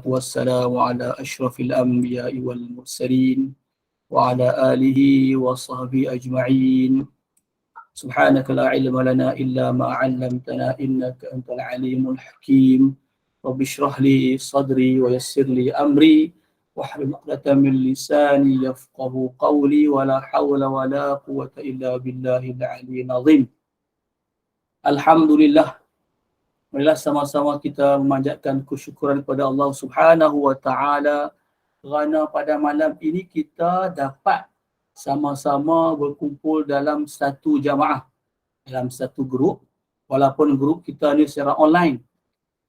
wassalamu ala asyrafil anbiya'i wal mursalin wa ala alihi wa sahbihi ajma'in. Subhanaka la ilma lana illa ma 'allamtana innaka antal alimul hakim. Rabbi shrah li sadri wa yassir li amri wahlul 'uqdatam min lisani yafqahu qawli wa la hawla wa la quwwata illa billahil 'aliyyil 'azim. Alhamdulillah, marilah sama-sama kita memanjatkan kesyukuran kepada Allah Subhanahu wa taala kerana pada malam ini kita dapat sama-sama berkumpul dalam satu jamaah, dalam satu grup, walaupun grup kita ni secara online.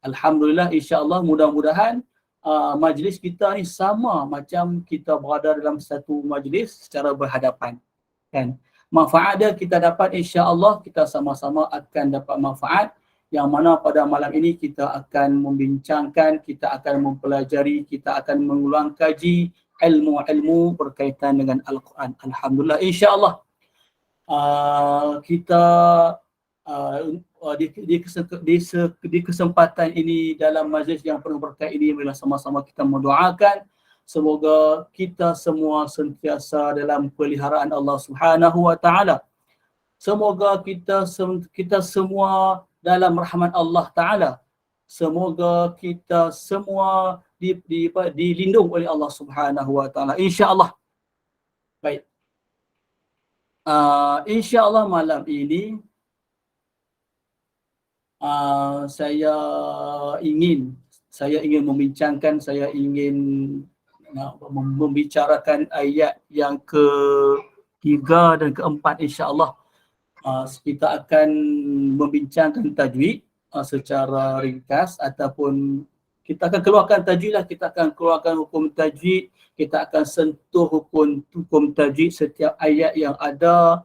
Alhamdulillah, insya-Allah mudah-mudahan majlis kita ni sama macam kita berada dalam satu majlis secara berhadapan, kan. Manfaat dia kita dapat, insya-Allah kita sama-sama akan dapat manfaat yang mana pada malam ini kita akan membincangkan, kita akan mempelajari, kita akan mengulang kaji ilmu-ilmu berkaitan dengan Al-Quran. Alhamdulillah, insya-Allah kita di kesempatan ini dalam majlis yang penuh berkat ini, marilah sama-sama kita mendoakan semoga kita semua sentiasa dalam peliharaan Allah Subhanahu wa taala. Semoga kita semua dalam rahmat Allah Ta'ala. Semoga kita semua dilindung oleh Allah Subhanahu Wa Ta'ala, insya-Allah. Baik. Insya-Allah malam ini saya ingin membincangkan, saya ingin membicarakan ayat yang ketiga dan keempat, insya-Allah. Kita akan membincangkan tajwid secara ringkas, ataupun kita akan keluarkan tajwid lah, kita akan keluarkan hukum tajwid, kita akan sentuh hukum tajwid setiap ayat yang ada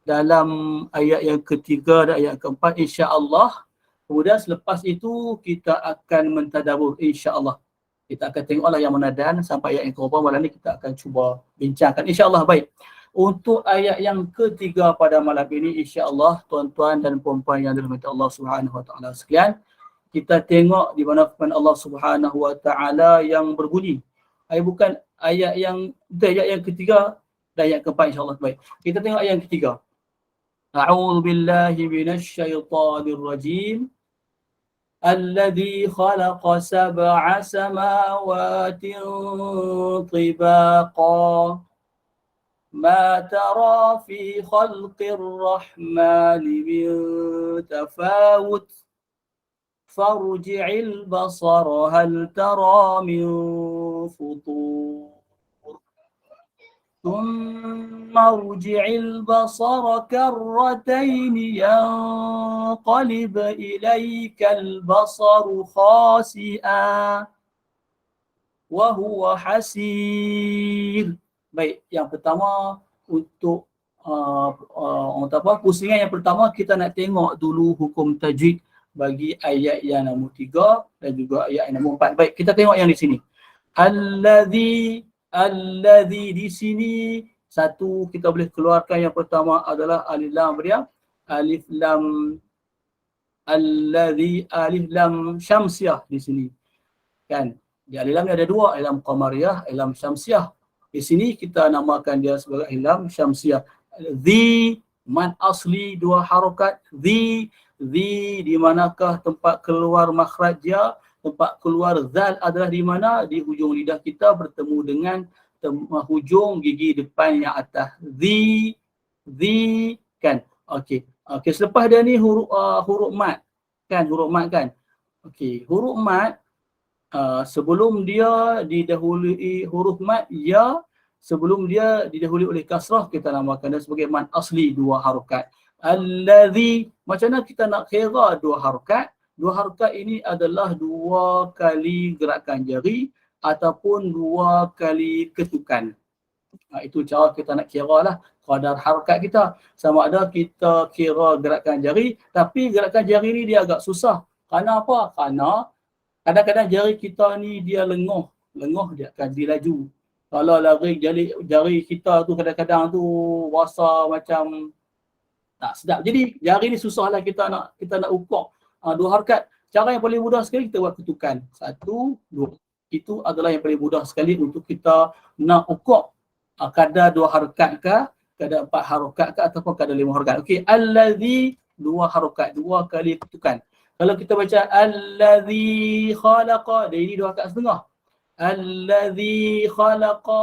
dalam ayat yang ketiga dan ayat keempat, insya-Allah. Kemudian selepas itu kita akan mentadabbur, insya-Allah. Kita akan tengoklah yang mana dan sampai ayat yang keberapa malam ni kita akan cuba bincangkan, insya-Allah. Baik. Untuk ayat yang ketiga pada malam ini, insya-Allah tuan-tuan dan puan-puan yang dirahmati Allah Subhanahu wa taala sekalian, kita tengok di mana firman Allah Subhanahu wa taala yang berbunyi. Bukan ayat yang ketiga dan ayat keempat, insya-Allah. Baik. Kita tengok ayat yang ketiga. A'udzu billahi minasyaitonir rajim. Alladzi khalaqa sab'a samawatin tibaqa. ما ترى في خلق الرحمن من تفاوت فارجع البصر هل ترى من فطور ثم ارجع البصر كرتين ينقلب إليك البصر خاسئا وهو حسير. Baik, yang pertama untuk pusingan yang pertama, kita nak tengok dulu hukum tajwid bagi ayat yang nombor 3 dan juga ayat yang nombor 4. Baik, kita tengok yang di sini. Alladzi di sini satu kita boleh keluarkan, yang pertama adalah alif lam dia, alif lam alladzi, alif lam syamsiah di sini. Kan? Di alif lam ni ada dua, alif lam qamariyah, alif lam syamsiah. Di sini kita namakan dia sebagai ilham syamsiah. Dhi, mad asli dua harakat. Dhi di manakah tempat keluar makhraj dia? Tempat keluar zal adalah di mana? Di hujung lidah kita bertemu dengan hujung gigi depan yang atas. Dhi kan. Okey. Selepas dia ni huruf mad. Kan, huruf mad kan. Okey, huruf mad sebelum dia didahului huruf mad ya, sebelum dia didahului oleh kasrah, kita namakan dia sebagai mad asli dua harakat. Alladzi, macam mana kita nak kira dua harakat? Dua harakat ini adalah dua kali gerakan jari ataupun dua kali ketukan. Itu cara kita nak kira lah kadar harakat kita. Sama ada kita kira gerakan jari, tapi gerakan jari ni dia agak susah. Kerana apa? Kerana kadang-kadang jari kita ni dia lenguh dia akan dilaju. Kalau lari jari kita tu kadang-kadang tu rasa macam tak sedap. Jadi jari ni susahlah kita nak ukur dua harakat. Cara yang paling mudah sekali kita buat ketukan. 1, 2. itu adalah yang paling mudah sekali untuk kita nak ukur kadar 2 harakat ke, kadar 4 harakat ke ataupun kadar 5 harakat. Okey, allazi 2 harakat, 2 kali ketukan. Kalau kita baca allazi khalaqa, dia ini 2 harakat setengah. Allazi khalaqa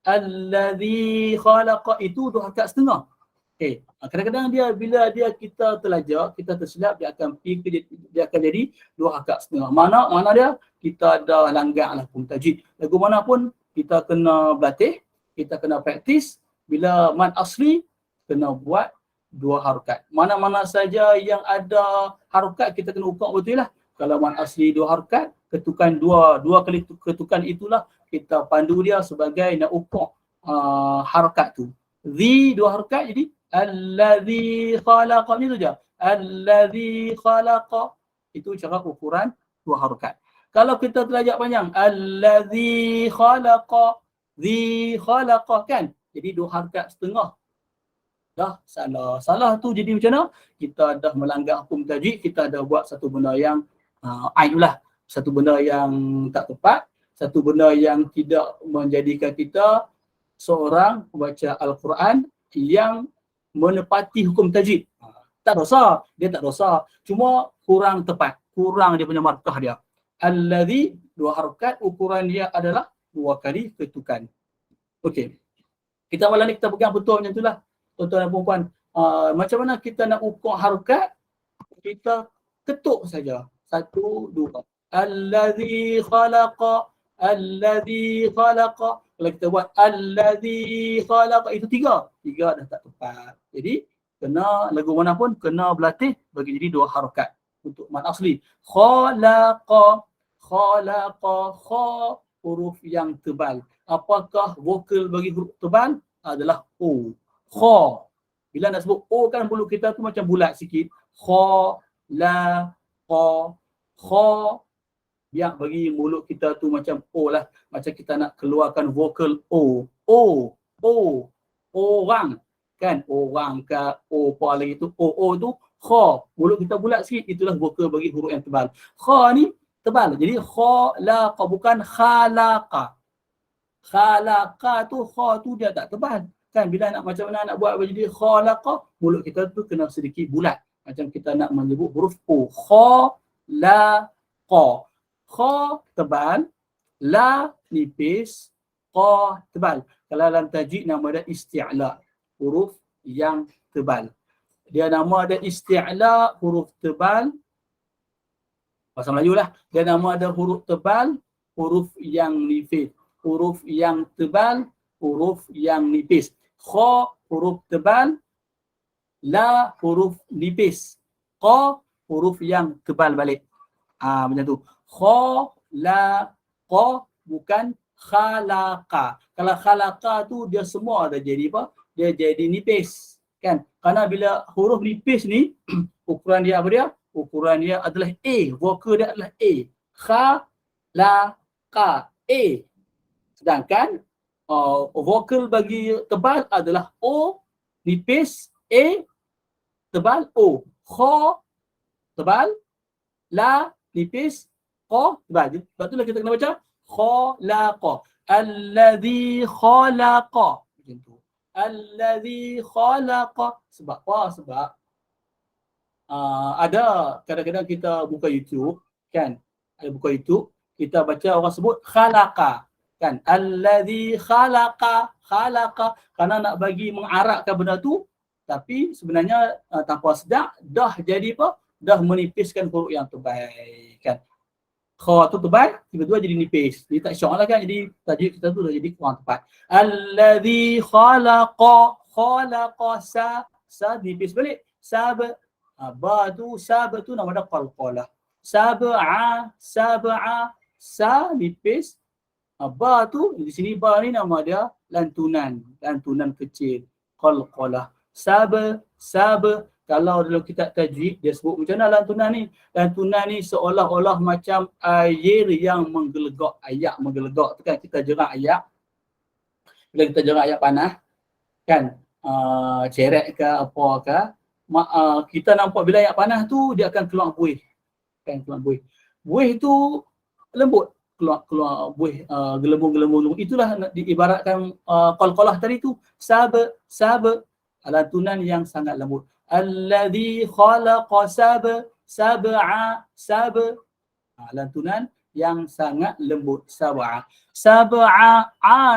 allazi khalaqa itu 2 harakat setengah. Okey, kadang-kadang dia bila kita terlajak, kita tersilap, dia akan jadi 2 harakat setengah. Mana dia kita ada langgar lah pun tajwid. Lagu mana pun kita kena berlatih, kita kena praktis. Bila mad asli kena buat 2 harakat. Mana-mana saja yang ada harakat kita kena ukur betul lah. Kalau mad asli 2 harakat, ketukan 2 kali ketukan itulah kita pandu dia sebagai nak ukur harakat tu. Zi 2 harakat jadi allazi khalaqa, ni tu je. Allazi khalaqa. Itu cara ukuran 2 harakat. Kalau kita terlajak panjang, allazi khalaqa, zi khalaqa kan? Jadi 2 harakat setengah. Dah salah. Salah tu jadi macam mana? Kita dah melanggar hukum tajwid, kita dah buat satu benda yang aib lah. Satu benda yang tak tepat, satu benda yang tidak menjadikan kita seorang pembaca Al-Quran yang menepati hukum tajwid. Tak dosa, dia tak dosa. Cuma kurang tepat, kurang dia punya markah dia. Allazi 2 harakat, ukuran dia adalah 2 kali ketukan. Okey. Kita malam ni kita pegang betul macam itulah. Tuan-tuan dan puan-puan, macam mana kita nak ukur harakat? Kita ketuk saja. 1, 2. Allazi khalaqa, allazi khalaqa. Kalau kita buat allazi khalaqa, itu 3. 3 dah tak tepat. Jadi kena lagu mana pun kena berlatih bagi jadi 2 harakat untuk mad asli. Khalaqa, khalaqa, kha, huruf yang tebal. Apakah vokal bagi huruf tebal? Adalah O. Kha. Bila nak sebut O kan bulu kita tu macam bulat sikit. Kha, la, qa, kha. Biar bagi mulut kita tu macam O lah. Macam kita nak keluarkan vokal O. O, O, orang. Kan? Orang ke O apa lagi tu. O tu kha. Mulut kita bulat sikit. Itulah vokal bagi huruf yang tebal. Kha ni tebal. Jadi khalaqa, bukan khalaqa. Khalaqa tu, kha tu dia tak tebal. Kan bila nak macam mana nak buat jadi khalaqa, mulut kita tu kena sedikit bulat. Macam kita nak menyebut huruf O. Khalaqa. Kha tebal, la nipis, qa tebal. Kalau dalam tajwid nama dia isti'la, huruf yang tebal. Dia nama ada isti'la, huruf tebal. Bahasa Melayu lah. Dia nama ada huruf tebal, huruf yang nipis. Huruf yang tebal, huruf yang nipis. Kha huruf tebal, la huruf nipis, qa huruf yang tebal balik. Macam tu. Kha, la, qa, bukan khalaqa. Kalau khalaqa tu dia semua dah jadi apa? Dia jadi nipis. Kan? Karena bila huruf nipis ni, ukuran dia apa dia? Ukuran dia adalah A. Vokal dia adalah A. Kha, la, qa. A. Sedangkan vokal bagi tebal adalah O, nipis, A, tebal, O. Kha, tebal, la, nipis, qa, tebal. Sebab itulah kita kena baca khalaqa. Allazi khalaqa. Macam tu. Allazi khalaqa. Sebab apa? Sebab ada kadang-kadang kita buka YouTube, kan? Ada buka YouTube, kita baca orang sebut khalaqa. Kan? Allazi khalaqa, khalaqa. Kerana nak bagi mengarabkan benda tu, tapi sebenarnya tanpa sedar dah jadi apa? Dah menipiskan huruf yang tebal. Kan? Kha tu tebal, tiba-tiba jadi nipis. Jadi tak syok lah kan. Jadi tajwid kita tu dah jadi kurang tepat. Allazi khalaqa, khalaqa, sa nipis balik. Ba tu, sab tu nama dia qalqalah. Sab'a, sa nipis. Ba tu, di sini ba ni nama dia lantunan. Lantunan kecil. Qalqalah. Sab. Kalau dalam kitab tajwid, dia sebut macam mana lantunan ni? Lantunan ni seolah-olah macam air yang menggelegak. Ayak menggelegak tu kan, kita jerak ayak. Bila kita jerak ayak panah, kan, ceret ke apa ke, kita nampak bila ayak panah tu, dia akan keluar buih. Kan, keluar buih. Buih tu lembut. keluar buih gelembung-gelembung. Itulah diibaratkan qalqalah tadi tu. Sab lantunan yang sangat lembut. Alladhi khalaqa sab'a lantunan yang sangat lembut. Sab'a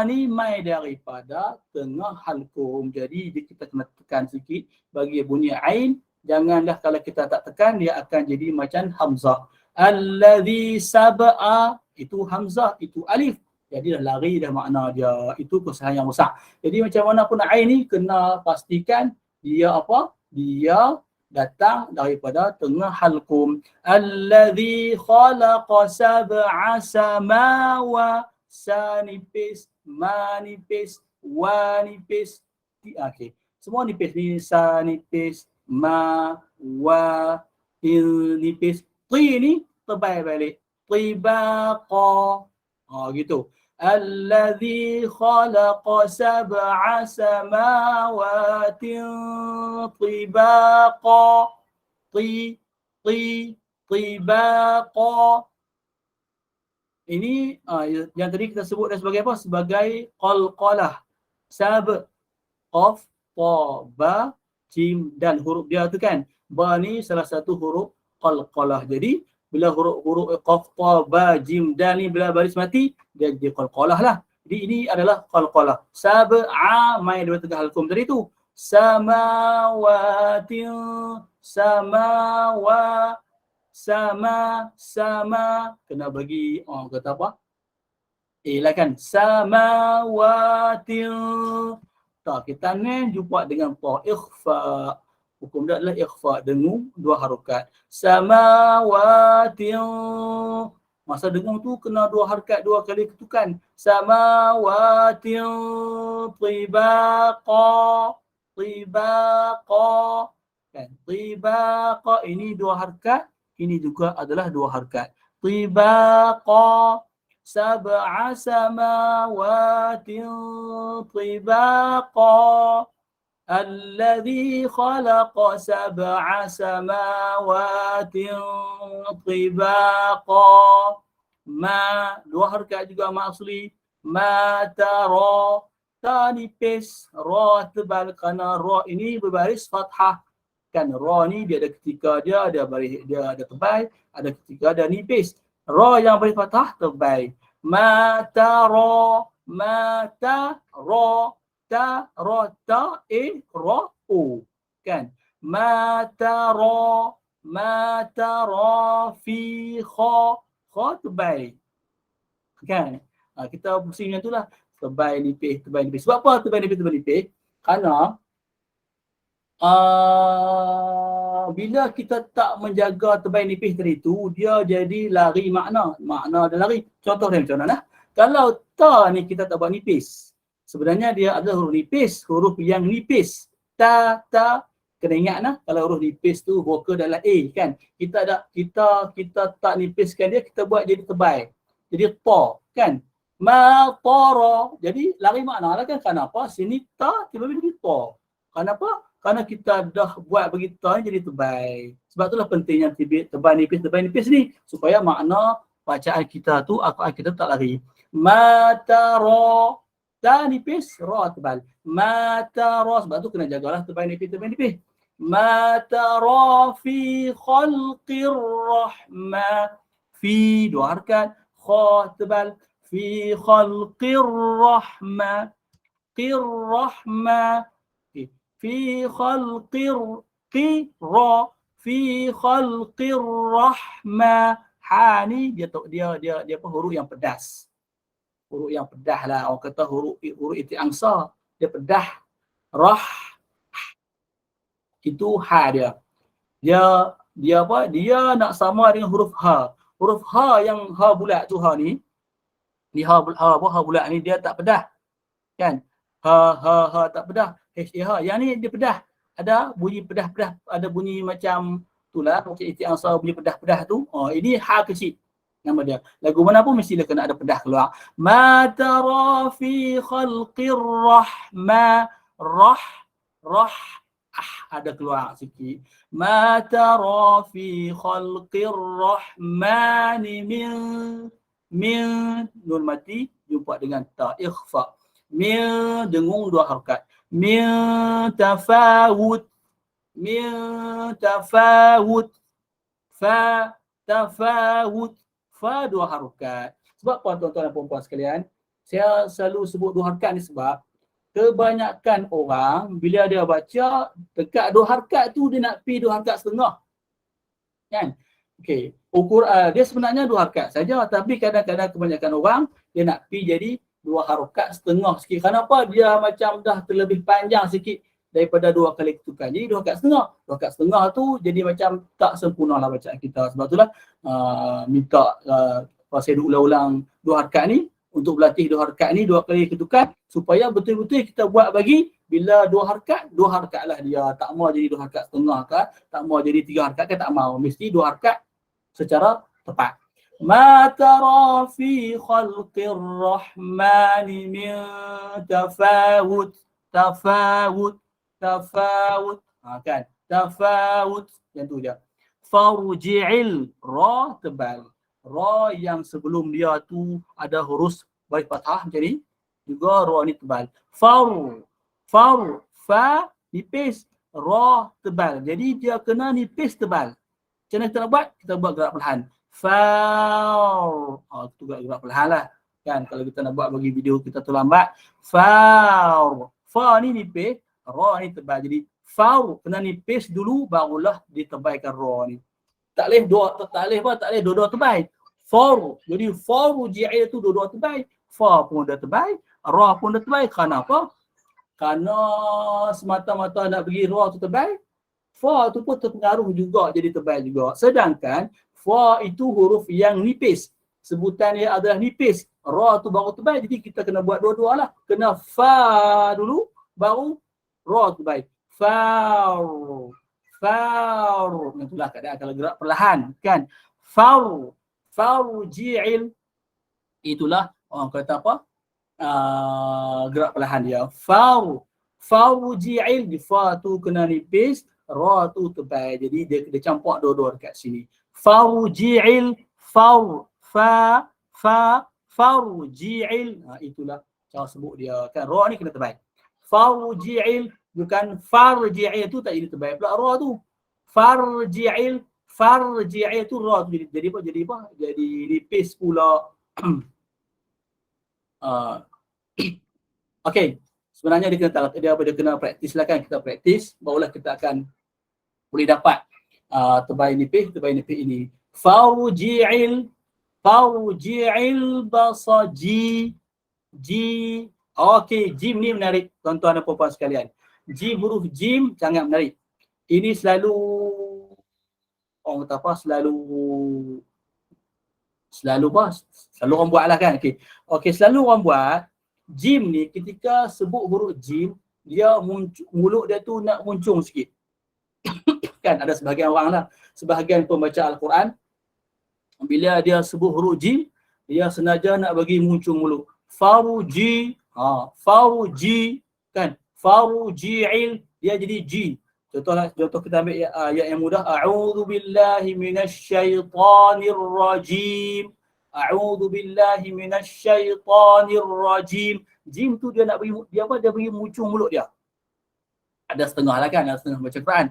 ni mai daripada tengah halkum. Jadi kita kena tekan sikit bagi bunyi ain. Janganlah kalau kita tak tekan dia akan jadi macam hamzah. Alladhi sab'a itu hamzah, itu alif. Jadi dah lari dah makna dia. Itu kesalahan yang besar. Jadi macam mana pun ain ni kena pastikan dia apa? Dia datang daripada tengah halkum. Alladhi khalaqa sab'a samawa. Sa nipis, ma nipis, wa nipis. Okey. Semua nipis ni. Sa nipis, ma, wa, il nipis. Ti ni tebal balik. Tibaqa. Gitu. Alladhi khalaqa sab'a samawatin tibaqa. Tibaqa. Ini yang tadi kita sebut sebagai apa? Sebagai qalqalah. Sab, qaf, ta, ba, jim, dan huruf dia tu kan. Ba ni salah satu huruf qalqalah. Jadi bila huruf qaf, ta, ba, jim, dan ni bila baris mati, dia jadi qalqalah lah. Jadi ini adalah qalqalah. Sab'a mai dua tengah halkum tadi tu. Samawatin, sama kena bagi kata apa? Lah kan. Samawatin. Tak, kita ni jumpa dengan ta ikhfa. Hukum dia adalah ikhfa, dengung dua harokat. Samawatin. Masa dengung tu kena dua harakat, dua kali ketukan. Samawatin tibaqa. Kan? Tibaqa ini dua harakat, ini juga adalah dua harakat. Tibaqa. Sab'a samawatin tibaqa. Alladhi khalaqa sab'a samawatin tibaqa. Ma, dua harakat juga ma asli. Ma tara. Ta nipis, ra tebal kerana ra ini berbaris fathah. Kan ra ni dia ada ketika dia ada baris, dia ada tebal, ada ketika ada nipis. Ra yang baris fathah tebal. Ma tara, ma ta ra, ta ra ta ra o. Kan? Ma tara fi kha tebal. Kan? Kita pusing yang itulah. Tebal nipis. Sebab apa tebal nipis? Kerana bila kita tak menjaga tebal nipis tadi tu, dia jadi lari makna. Makna dan lari. Contoh dia macam mana? Kalau ta ni kita tak buat nipis, sebenarnya dia adalah huruf nipis, huruf yang nipis. Ta, kena ingat nah, kalau huruf nipis tu vokal dalam A kan. Kita tak nipiskan dia, kita buat jadi tebal. Jadi ta kan. Ma tara. Jadi lari makna lah kan. Kenapa? Sini ta tiba-tiba jadi ta. Kenapa? Karena kita dah buat bagi ta jadi tebal. Sebab itulah pentingnya tebal nipis ni. Supaya makna bacaan kita tu, Al-Quran kita tak lari. Ma tara. Ta nipis, ra tebal. Ma tara. Sebab tu kena jagalah tebal nipis. Ma tara fi khalqir rahman. Fi dua harakat. Kha tebal. Fi khalqir rahman. Qir rahman. Fi khalqir qira. Fi khalqir rahman. Ha ni dia apa, huruf yang pedas. Huruf yang pedas lah. Orang kata huruf iti angsa. Dia pedas. Rah. Itu ha dia. Dia apa? Dia nak sama dengan huruf ha. Huruf ha yang ha bulat tu ha ni. Ni ha bulat ni dia tak pedas. Kan? Ha tak pedas. H-A-H. Yang ni dia pedas. Ada bunyi pedas-pedas. Ada bunyi macam itulah. Macam iti angsa bunyi pedas-pedas tu. Ini ha kecil. Nama dia. Lagu mana pun mesti dia kena ada pedas keluar. Ma tara fi khalqir rahma. Rah. Ada keluar sikit. Ma tara fi khalqir rahmani Min, nun mati jumpa dengan ta, ikhfa. Min, dengung 2 harakat. Min tafawut. Min tafawut. Fa, tafawut. Fa 2 harakat. Sebab apa tuan-tuan dan puan-puan sekalian? Saya selalu sebut 2 harakat ni sebab kebanyakan orang bila dia baca dekat 2 harakat tu dia nak pi 2 harakat setengah. Kan? Okey. Dia sebenarnya 2 harakat saja tapi kadang-kadang kebanyakan orang dia nak pi jadi 2 harakat setengah sikit. Kenapa? Dia macam dah terlebih panjang sikit daripada 2 kali ketukan. Jadi 2 harakat setengah. 2 harakat setengah tu jadi macam tak sempurna lah bacaan kita. Sebab itulah minta saya ulang-ulang 2 harakat ni untuk berlatih 2 harakat ni 2 kali ketukan supaya betul-betul kita buat bagi bila 2 harakat lah dia. Tak mau jadi 2 harakat setengah ke, tak mau jadi 3 harakat ke, tak mau. Mesti 2 harakat secara tepat. Ma tara fi khalqir rahmani min tafawut. Tafawut. Tafawut. Kan? Tafawut. Yang tu je. Farji'il. Ra tebal. Ra yang sebelum dia tu ada huruf baris fathah macam ni. Juga ra ni tebal. Fa nipis. Ra tebal. Jadi dia kena nipis tebal. Macam mana kita nak buat? Kita buat gerak perlahan. Itu gerak perlahan lah. Kan? Kalau kita nak buat bagi video kita terlambat. Fa ni nipis. Ra ni tebal. Jadi kena nipis dulu barulah ditebalkan ra ni. Tak boleh dua-dua terbaik. Jadi farji'il tu dua-dua terbaik. Fa pun dah terbaik, ra pun dah terbaik. Kenapa? Kerana semata-mata nak bagi ra tu terbaik, fa tu pun terpengaruh juga jadi terbaik juga. Sedangkan fa itu huruf yang nipis. Sebutan dia adalah nipis. Ra tu baru terbaik. Jadi kita kena buat dua-dua lah. Kena fa dulu baru ra terbaik. Itulah keadaan kalau gerak perlahan kan. Farji'il. Itulah orang kata apa? Gerak perlahan dia. Farji'il. Di fa tu kena nipis, ra tu tebal. Jadi dia campak dua-dua dekat sini. Farji'il. Farji'il. Itulah cara sebut dia kan. Ra ni kena tebal. Farji'il. Bukan farji'il tu tak jadi terbaik pula ra tu. Farji'il tu ra tu jadi apa? Jadi nipis pula. Okey. Sebenarnya dia kena praktis lah kan. Kita praktis barulah kita akan boleh dapat terbaik nipis ini. Farji'il basaji. Okey, jim ni menarik tuan-tuan dan puan-puan sekalian. Huruf jim sangat menarik. Ini selalu orang kata apa? Selalu orang buat lah kan. Okey, selalu orang buat jim ni ketika sebut huruf jim, dia mulut dia tu nak muncung sikit. Kan ada sebahagian orang lah, sebahagian pembaca Al-Quran bila dia sebut huruf jim, dia senaja nak bagi muncung mulut. Farji kan. Farji'il dia jadi ji. Contoh kita ambil ayat yang mudah. A'udzu billahi minasyaitonir rajim. A'udzu billahi minasyaitonir rajim. Jim tu dia nak bagi dia bagi muncung mulut dia. Ada setengah lah kan, ada setengah baca Quran.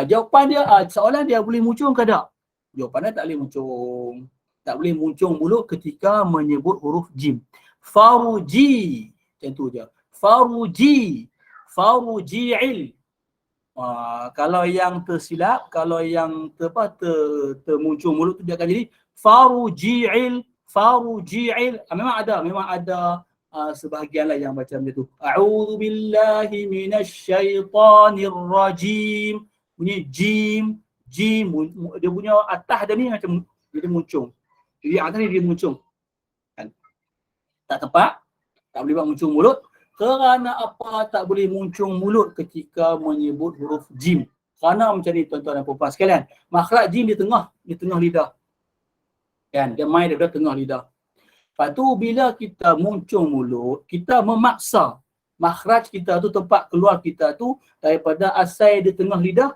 Jawapan dia soalan dia boleh muncung ke tak? Jawapan dia tak boleh muncung. Tak boleh muncung mulut ketika menyebut huruf jim. Farji. Macam tu je. Farji'il. Kalau yang tersilap, kalau yang termuncung mulut tu dia akan jadi farji'il. Memang ada sebahagian lah yang macam tu. A'udzu billahi minasyaitonir rajim. Bunyi jim, dia punya atas dia ni macam dia muncung. Jadi atas ni dia muncung. Kan? Tak tepat, tak boleh buat muncung mulut. Kerana apa tak boleh muncung mulut ketika menyebut huruf jim? Kerana macam ni tuan-tuan dan puan-puan sekalian. Makhraj jim di tengah lidah. Kan? Dia main daripada tengah lidah. Lepas tu bila kita muncung mulut, kita memaksa makhraj kita tu, tempat keluar kita tu daripada asal di tengah lidah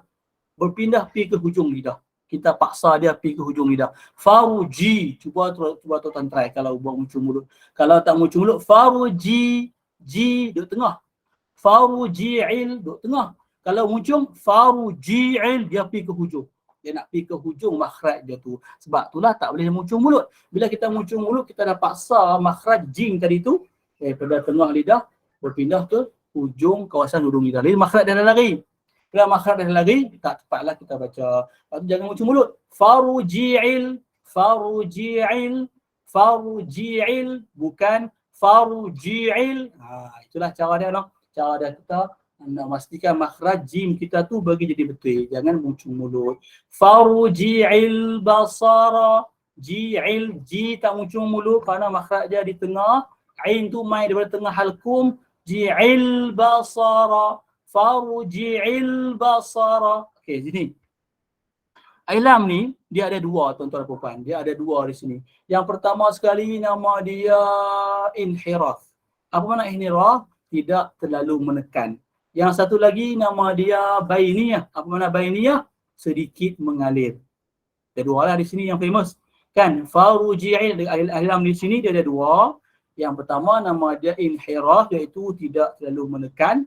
berpindah pergi ke hujung lidah. kita paksa dia pergi ke hujung lidah. Faruji, cuba tuan try kalau buang muncul mulut. Kalau tak muncul mulut, faruji, ji duduk tengah. Faruji'il duduk tengah. Kalau muncul faruji'il, dia pergi ke hujung. Dia nak pergi ke hujung makhraj dia tu. Sebab itulah tak boleh muncul mulut. Bila kita muncul mulut, kita dah paksa makhraj jim tadi tu daripada tengah lidah berpindah ke hujung kawasan hidung lidah. Jadi makhraj dia dah lari. Bila makhraj dah lari, tak tepatlah kita baca. Lepas tu jangan muncul mulut. Faruji'il, faruji'il, faruji'il, bukan faruji'il. Itulah cara dia, no? Cara dia kita nak pastikan makhraj jim kita tu bagi jadi betul. Jangan muncul mulut. Faruji'il basara. Ji'il, ji tak muncul mulut kerana makhraj dia di tengah. Ain tu main daripada tengah halkum. Ji'il basara. Faruji'il basara. Okey, sini. Ailam ni, dia ada dua tuan-tuan dan puan. Dia ada dua di sini. Yang pertama sekali nama dia inhiraf. Apa makna inhiraf? Tidak terlalu menekan. Yang satu lagi nama dia bainiyah. Apa makna bainiyah? Sedikit mengalir. Ada dua lah di sini yang famous. Kan? Faruji'il, ailam di sini dia ada dua. Yang pertama nama dia inhiraf, iaitu tidak terlalu menekan.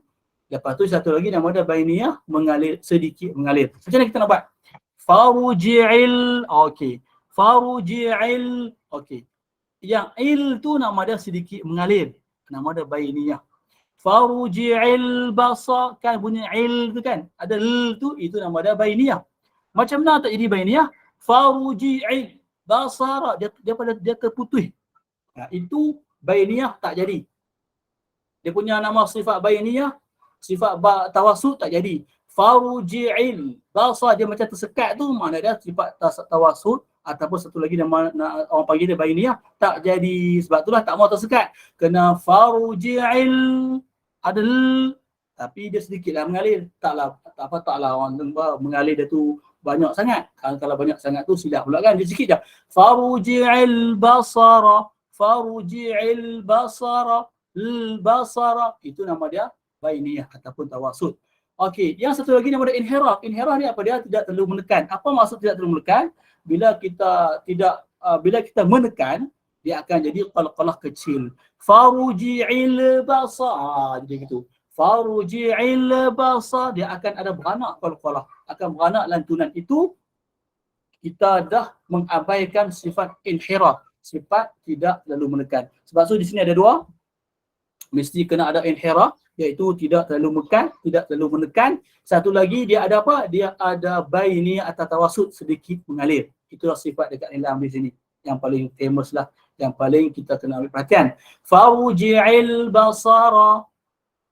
Lepas tu satu lagi nama dia bainiyah, mengalir, sedikit mengalir. Macam mana kita nak buat? Faruji'il, okey. Faruji'il, okey. Yang il tu nama dia sedikit mengalir. Nama dia bainiyah. Faruji'il basa, kan bunyi il tu kan? Ada l tu, itu nama dia bainiyah. Macam mana tak jadi bainiyah? Faruji'il basara, dia terputus. Itu bainiyah tak jadi. Dia punya nama sifat bainiyah, sifat tawassut tak jadi. Faruji'il basa, dia macam tersekat tu, makna dia sifat tawassut ataupun satu lagi nama orang panggil dia bainiyah tak jadi. Sebab itulah tak mau tersekat. Kena faruji'il adl, tapi dia sedikitlah mengalir. Taklah orang mengalir dia tu banyak sangat. Kalau banyak sangat tu silap pula kan, dia sikit je. Faruji'il basara, faruji'il basara, basara, itu nama dia bainiyah ataupun tawassut. Okey, yang satu lagi nama dia inhiraf. Inhiraf ni apa dia? Tidak terlalu menekan. Apa maksud tidak terlalu menekan? Bila kita menekan, dia akan jadi qalqalah kecil. Faruji'il basar, jadi gitu. Faruji'il basar, dia akan ada beranak qalqalah, akan beranak lantunan. Itu kita dah mengabaikan sifat inhiraf, sifat tidak terlalu menekan. Sebab tu di sini ada dua, mesti kena ada inhiraf, iaitu tidak terlalu menekan, tidak terlalu menekan. Satu lagi dia ada apa? Dia ada baini atau tawassut, sedikit mengalir. Itulah sifat dekat ilam di sini. Yang paling famous lah, yang paling kita kena ambil perhatian. Faruji'il basara.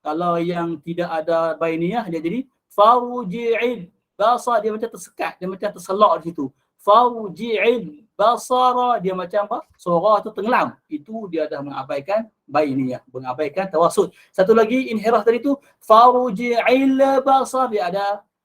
Kalau yang tidak ada bainiyah, dia jadi faruji'il basara, dia macam tersekat, dia macam terselak di situ. Faruji'il basara, dia macam apa? Suara tu tenggelam. Itu dia dah mengabaikan bainiyah, mengabaikan tawassut. Satu lagi inhiraf tadi tu, faruji'il basar, dia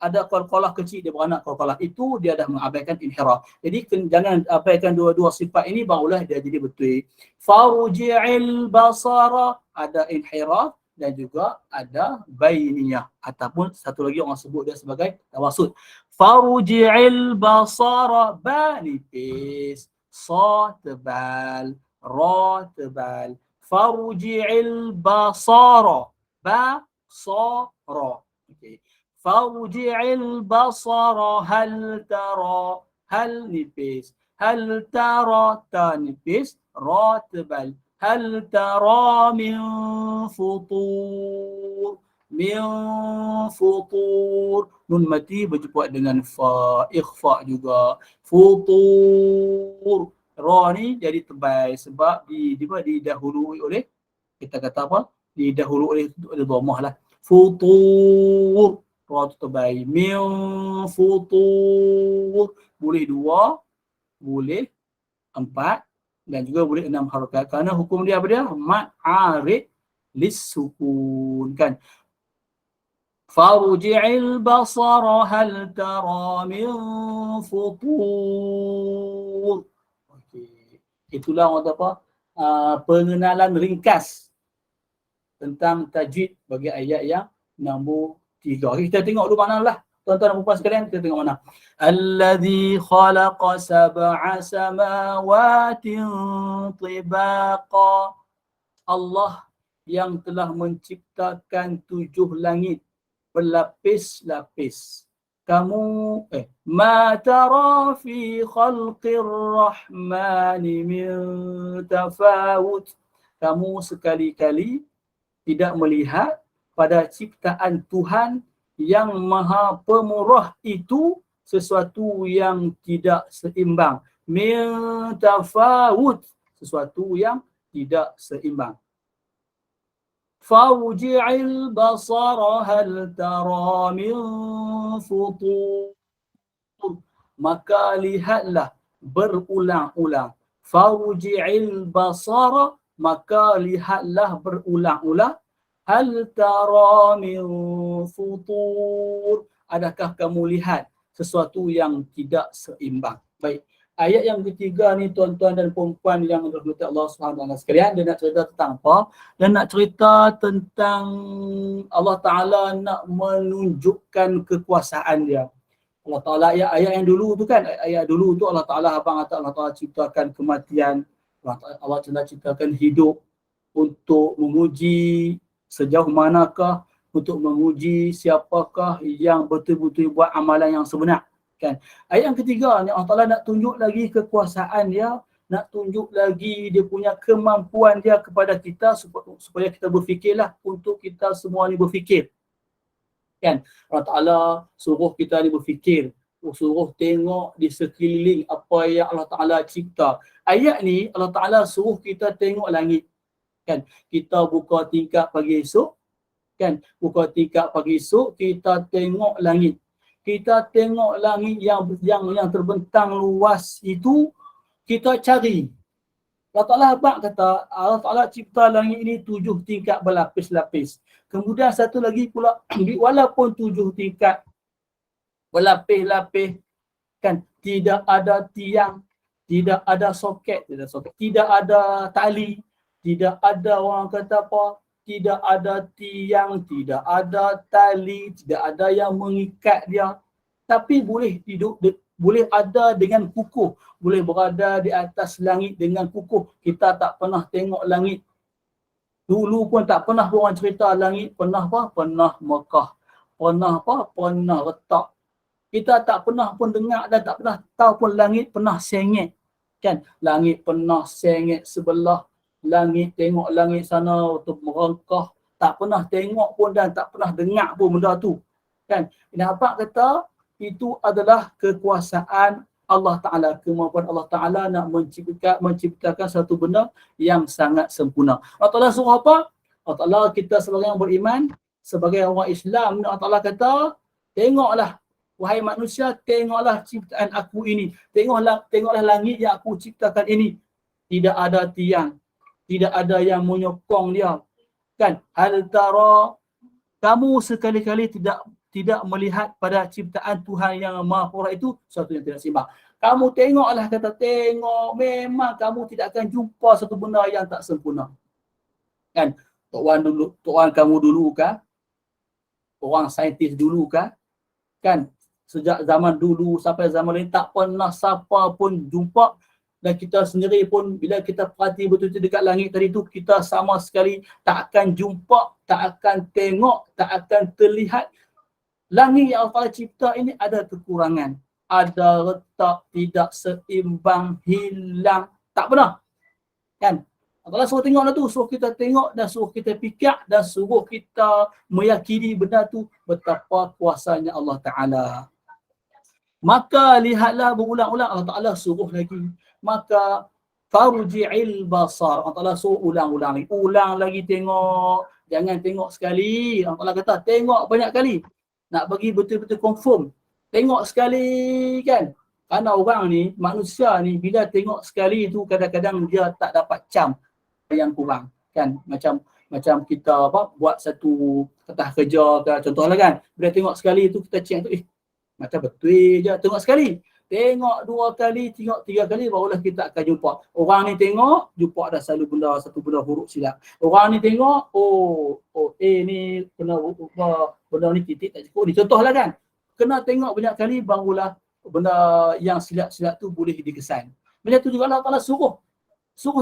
ada qalqalah kecil, dia beranak qalqalah. Itu dia dah mengabaikan inhiraf. Jadi jangan abaikan dua-dua sifat ini, barulah dia jadi betul. Faruji'il basara, ada inhiraf dan juga ada bainiyah, ataupun satu lagi orang sebut dia sebagai tawassut. Faruji'il basara, ba nipis, sa tebal, ra tebal. Faruji'il basara, ba sa ra. Okey. Faruji'il basara hal tara, hal nipis, hal tara, ta nipis, ra tebal. Hal tara min futur, min futur. Nun mati berjumpa dengan fa, ikhfa juga. Futur. Ra ni jadi tebal sebab didahului oleh, kita kata apa? Didahului oleh dhammah lah. Futur. Ra tu tebal. Min futur. Boleh dua, boleh empat, dan juga boleh 6 harakat. Kerana hukum dia apa dia? Mad arid lis sukun, kan? Faruji'il basara hal tara min futur. Okey. Itulah orang apa? Pengenalan ringkas tentang tajwid bagi ayat yang nombor 3. Okay, kita tengok dulu makna lah. Tuan-tuan dan puan sekalian, kita tengok mana. Alladzi khalaqa sab'a samawatin tibaqa. Allah yang telah menciptakan 7 langit berlapis-lapis. Kamu ma tara fi khalqir rahmani min tafawut. Kamu sekali-kali tidak melihat pada ciptaan Tuhan yang Maha Pemurah itu sesuatu yang tidak seimbang. Min tafawut, sesuatu yang tidak seimbang. Fawji'il basara hal tara min futur. Maka lihatlah berulang-ulang. Fawji'il basara, maka lihatlah berulang-ulang. Hal tara min futur. Adakah kamu lihat sesuatu yang tidak seimbang? Baik. Ayat yang ketiga ni tuan-tuan dan puan-puan yang dirahmati Allah SWT sekalian, dia nak cerita tentang apa? Dia nak cerita tentang Allah Ta'ala nak menunjukkan kekuasaan dia. Allah Ta'ala ayat yang dulu tu kan, ayat dulu tu Allah Ta'ala abang kata Allah Ta'ala ciptakan kematian, Allah Ta'ala ciptakan hidup untuk menguji sejauh manakah, untuk menguji siapakah yang betul-betul buat amalan yang sebenar. Kan? Ayat yang ketiga ni Allah Ta'ala nak tunjuk lagi kekuasaan dia, nak tunjuk lagi dia punya kemampuan dia kepada kita supaya kita berfikirlah untuk kita semua ni berfikir. Kan? Allah Ta'ala suruh kita ni berfikir, suruh tengok di sekeliling apa yang Allah Ta'ala cipta. Ayat ni Allah Ta'ala suruh kita tengok langit. Kan? Kita buka tingkap pagi esok, kan? Buka tingkap pagi esok, kita tengok langit. Kita tengok langit yang terbentang luas itu, kita cari. Allah Ta'ala abang kata, Allah Ta'ala cipta langit ini 7 tingkat berlapis-lapis. Kemudian satu lagi pula, walaupun 7 tingkat berlapis-lapis, kan, tidak ada tiang, tidak ada soket, tidak ada tali, tidak ada orang kata apa, tidak ada tiang, tidak ada tali, tidak ada yang mengikat dia. Tapi boleh hidup, boleh ada dengan kukuh, boleh berada di atas langit dengan kukuh. Kita tak pernah tengok langit. Dulu pun tak pernah orang cerita langit pernah apa? Pernah Mekah. Pernah apa? Pernah retak. Kita tak pernah pun dengar dan tak pernah tahu pun langit pernah sengit. Kan? Langit pernah sengit sebelah. Langit, tengok langit sana tu merengkah. Tak pernah tengok pun dan tak pernah dengar pun benda tu. Kan? Nampak kata itu adalah kekuasaan Allah Ta'ala. Kemampuan Allah Ta'ala nak menciptakan satu benda yang sangat sempurna. Allah Ta'ala suruh apa? Allah Ta'ala kita sebagai orang beriman, sebagai orang Islam, Allah Ta'ala kata, tengoklah, wahai manusia, tengoklah ciptaan aku ini. Tengoklah langit yang aku ciptakan ini. Tidak ada tiang. Tidak ada yang menyokong dia. Kan? Hal tara, kamu sekali-kali tidak melihat pada ciptaan Tuhan yang Maha Pemurah itu sesuatu yang tidak seimbang. Kamu tengoklah, kata tengok, memang kamu tidak akan jumpa satu benda yang tak sempurna. Kan? Tok Wan kamu dulu kah? Orang saintis dulu kah? Kan? Sejak zaman dulu sampai zaman ini tak pernah siapa pun jumpa. Dan kita sendiri pun bila kita perhati betul-betul dekat langit tadi tu, kita sama sekali tak akan jumpa, tak akan tengok, tak akan terlihat. Langit yang Allah cipta ini ada kekurangan. Ada retak, tidak seimbang, hilang. Tak pernah. Kan? Allah suruh tengoklah tu, suruh kita tengok dan suruh kita fikir dan suruh kita meyakini benda tu betapa kuasanya Allah Ta'ala. Maka lihatlah berulang-ulang, Allah Ta'ala suruh lagi. Maka farji'il basar, Allah Ta'ala suruh ulang-ulang lagi. Ulang lagi tengok. Jangan tengok sekali. Allah Ta'ala kata tengok banyak kali. Nak bagi betul-betul confirm. Tengok sekali kan. Kerana orang ni, manusia ni bila tengok sekali tu kadang-kadang dia tak dapat cam yang kurang. Kan. Macam kita buat satu kertas kerja ke, contohlah kan. Bila tengok sekali tu kita check tu, macam betul je. Tengok sekali. Tengok 2 kali, tengok 3 kali barulah kita akan jumpa. Orang ni tengok, jumpa ada satu benda huruf silap. Orang ni tengok, A ni benda ni titik tak cukup. Ni contohlah kan. Kena tengok banyak kali barulah benda yang silap-silap tu boleh dikesan. Macam tu juga Allah Ta'ala suruh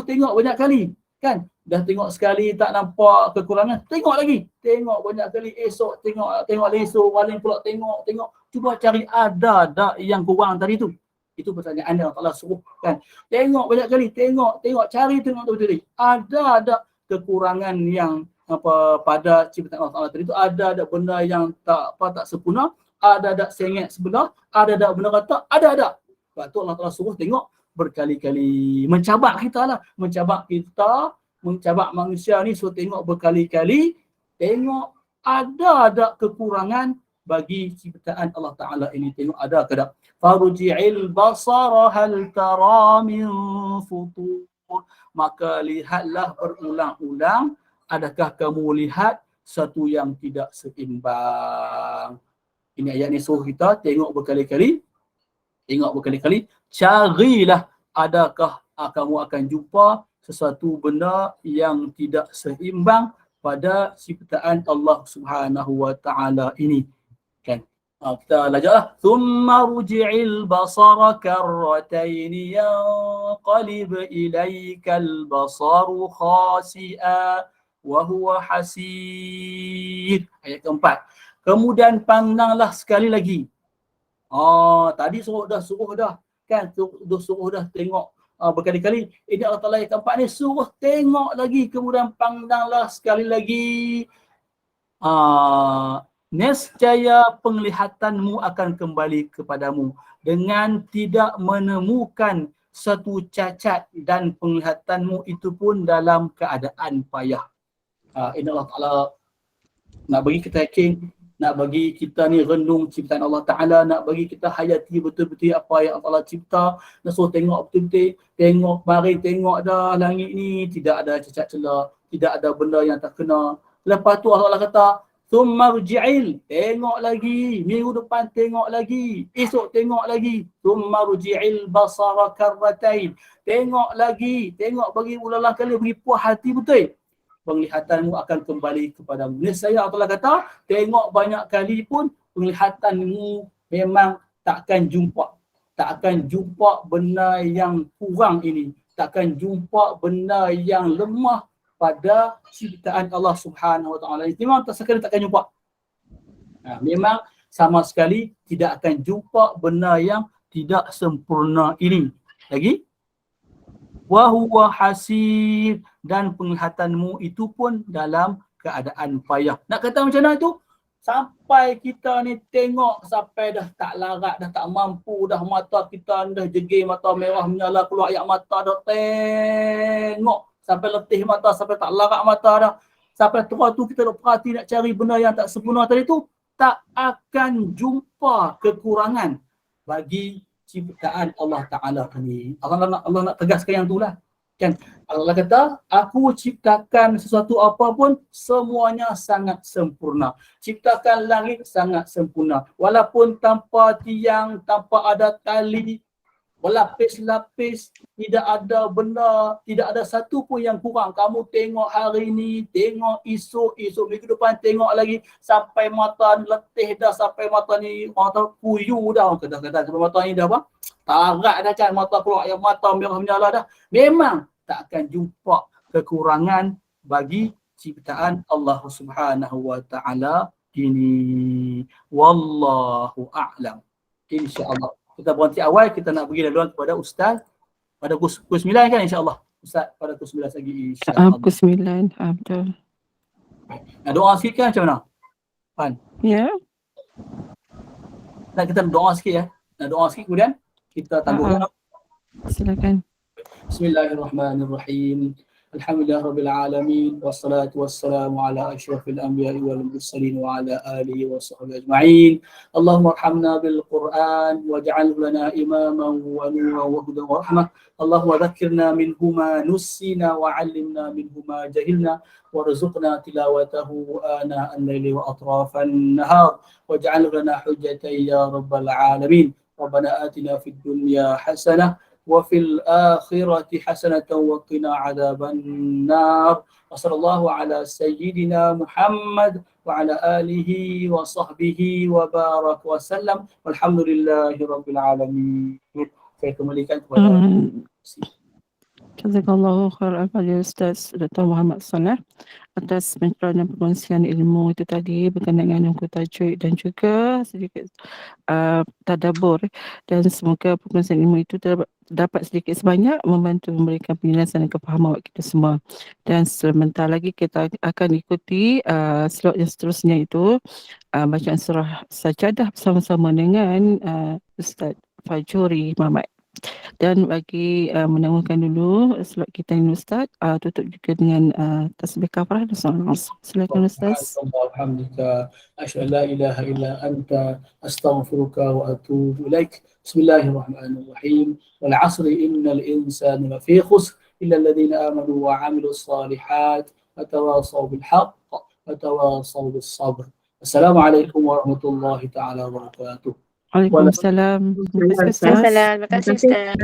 tengok banyak kali. Kan? Dah tengok sekali tak nampak kekurangan, tengok lagi. Tengok banyak kali, esok tengok esok, malam pula tengok. Cuba cari ada tak yang kurang tadi tu. Itu pertanyaan yang Allah suruh kan. Tengok banyak kali, tengok, cari tengok betul-betul. Ada kekurangan yang pada ciptaan Allah Ta'ala tadi tu, ada benda yang tak sempurna, ada sengit sebelah, ada benda kata, ada. Sebab tu Allah Ta'ala suruh tengok berkali-kali. Mencabar manusia ni, suruh tengok berkali-kali, tengok ada kekurangan bagi ciptaan Allah Ta'ala ini. Tengok ada ke tak. Farji'il basara hal tara min futur. Maka lihatlah berulang-ulang, adakah kamu lihat satu yang tidak seimbang. Ini ayat ni suruh kita tengok berkali-kali. Carilah adakah kamu akan jumpa sesuatu benda yang tidak seimbang pada ciptaan Allah Subhanahu wa Ta'ala ini. Kan? Kita belajarlah. Thumma ruji'il basara karratain yanqalib ilaikal basaru khasi'a wa huwa hasid. Ayat keempat. Kemudian pandanglah sekali lagi. Tadi suruh dah. Kan? Suruh dah tengok berkali-kali. Ini Allah Ta'ala yang keempat ni suruh tengok lagi. Kemudian pandanglah sekali lagi. Nescaya penglihatanmu akan kembali kepadamu dengan tidak menemukan satu cacat, dan penglihatanmu itu pun dalam keadaan payah. Ini Allah Ta'ala nak bagi kita yakin, nak bagi kita ni renung ciptaan Allah Ta'ala, nak bagi kita hayati betul-betul apa yang Allah cipta. Nak suruh tengok betul-betul, mari tengok dah langit ni, tidak ada cacat celah, tidak ada benda yang tak kena. Lepas tu Allah kata, Thumma ruji'il, tengok lagi, minggu depan tengok lagi, esok tengok lagi. Thumma ruji'il basara karratain, tengok lagi, bagi ulang kali, bagi puas hati betul. Penglihatanmu akan kembali kepadamu. Nescaya Allah kata, tengok banyak kali pun penglihatanmu memang takkan jumpa benda yang kurang ini, takkan jumpa benda yang lemah pada ciptaan Allah Subhanahu Wa Ta'ala. Memang sekali takkan jumpa. Memang sama sekali tidak akan jumpa benda yang tidak sempurna ini. Lagi? Wa huwa hasib, dan penglihatanmu itu pun dalam keadaan payah. Nak kata macam mana tu? Sampai kita ni tengok sampai dah tak larat, dah tak mampu, dah mata kita dah jegir, mata merah menyala, keluar air mata, dah tengok sampai letih mata, sampai tak larat mata dah. Sampai tua tu kita nak perhati, nak cari benda yang tak sempurna tadi tu, tak akan jumpa kekurangan bagi ciptaan Allah Ta'ala ni. Allah nak tegaskan yang tu lah. Kan? Allah kata, aku ciptakan sesuatu apa pun, semuanya sangat sempurna. Ciptakan langit sangat sempurna. Walaupun tanpa tiang, tanpa ada tali, berlapis-lapis, tidak ada benda, tidak ada satu pun yang kurang. Kamu tengok hari ni, tengok esok minggu depan tengok lagi, sampai mata letih dah, sampai mata ni, mata puyu dah, kadang-kadang sampai mata ni dah apa? Tarat dah kan, mata keluar air mata merah menyala dah. Memang tak akan jumpa kekurangan bagi ciptaan Allah Subhanahu Wa Ta'ala ini. Wallahu a'lam. InsyaAllah. Kita berhenti awal, kita nak bagi laluan kepada Ustaz pada pukul 9 kan, insyaAllah. Ustaz pada pukul 9 lagi, insyaAllah. Pukul 9, betul. Nak doa sikit kan macam mana? Pan? Ya. Nak kita doa sikit ya. Nak doa sikit kemudian kita tangguh. Silakan. Bismillahirrahmanirrahim. Alhamdulillah Rabbil Alamin. Wassalatu wassalamu ala ashrafil anbiya wal mursalin wa ala alihi wa sahbihi ajma'in. Allahumma arhamna bil Qur'an waj'al lana imaman wa nuran wa hudan wa rahmah. Allahumma dhakkirna minhu ma nussina wa 'allimna minhu ma jahilna warzuqna tilawatahu ana al-laili wa atrafan nahar waj'al lana hujjatan ya rabbal alamin. Rabbana atina fid dunya hasanah وفي الآخرة حسنة وقنا عذاب النار وصلى الله على سيدنا محمد وعلى آله وصحبه وبارك وسلم والحمد لله رب العالمين. Saya kembalikan kepada Jazakallahu khairan kepada Ustaz Dr. Muhammad Saleh atas pencerahan dan perkongsian ilmu itu tadi berkenaan dengan muka tajuk dan juga sedikit tadabbur, dan semoga perkongsian ilmu itu dapat sedikit sebanyak membantu memberikan penjelasan dan kefahaman buat kita semua. Dan sebentar lagi kita akan ikuti slot yang seterusnya itu bacaan surah Sajadah bersama-sama dengan Ustaz Fajuri Muhammad. Dan bagi menangguhkan dulu slot kita ini Ustaz, tutup juga dengan tasbih kafarah dan salam. Silakan Ustaz. Alhamdulillah, asyhadu la ilaha illa anta astaghfiruka wa atubu ilaik. Bismillahirrahmanirrahim. Wal 'asri innal insana lafi khusr illa alladhina amanu wa 'amilus shalihat wa tawasaw bil haqq wa tawasaw bis sabr. Assalamualaikum warahmatullahi taala wabarakatuh. Waalaikumsalam. Terima kasih Ustaz. Terima kasih Ustaz.